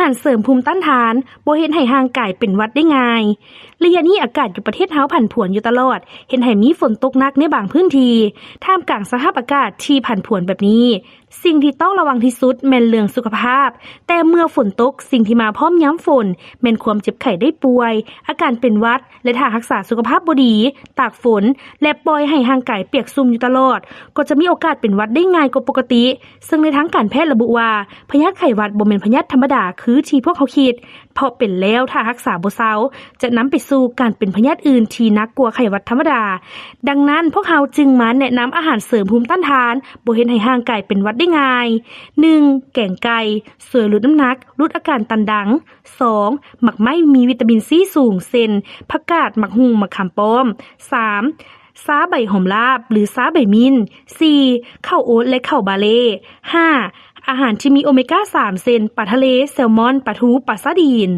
ารเสริมภูมิต้านทานบ่เฮ็ดให้ร่างกายเป็นหวัดได้ง่ายระยะนี้อากาศอยู่ประเทศเฮาผันผวนอยู่ตลอดเห็นให้มีฝนตกหนักในบางพื้นที่ท่ามกลางสภาพอากาศที่ผันผวนแบบนี้สิ่งที่ต้องระวังที่สุดแม่นเรื่องสุขภาพแต่เมื่อฝนตกสิ่งที่มาพร้อมย้ำฝนแม่นความเจ็บไข้ได้ป่วยอาการเป็นหวัดและถ้ารักษาสุขภาพบ่ดีตากฝนและปล่อยให้ร่างกายเปียกชุ่มอยู่ตลอดก็จะมีโอกาสเป็นหวัดได้ง่ายกว่าปกติซึ่งในทางการแพทย์ระบุว่าพยาธิไข้หวัดบ่แม่นพยาธิธรรมดาคือที่พวกเขาคิดเพราะเป็นแล้วถ้ารักษาบ่เซาจะนำไปสู่การเป็นพยาธิอื่นที่หนักกว่าไข้หวัดธรรมดาดังนั้นพวกเขาจึงมาแนะนำอาหารเสริมภูมิต้านทานบ่เฮ็ดให้ร่างกายเป็นหวัดได้ง่าย 1. แกงไก่ช่วยลดน้ำหนักลดอาการตันดัง 2. หมักไม้มีวิตามินซีสูงเช่นผักกาดหมักหุ่งมะขามป้อม 3. ซ้าใบหอมลาบหรือซ้าใบมิ้น 4. ข้าวโอ๊ตและข้าวบาเล่ 5. อาหารที่มีโอเมก้า 3 เช่นปลาทะเลแซลมอนปลาทูปลาซาร์ดีน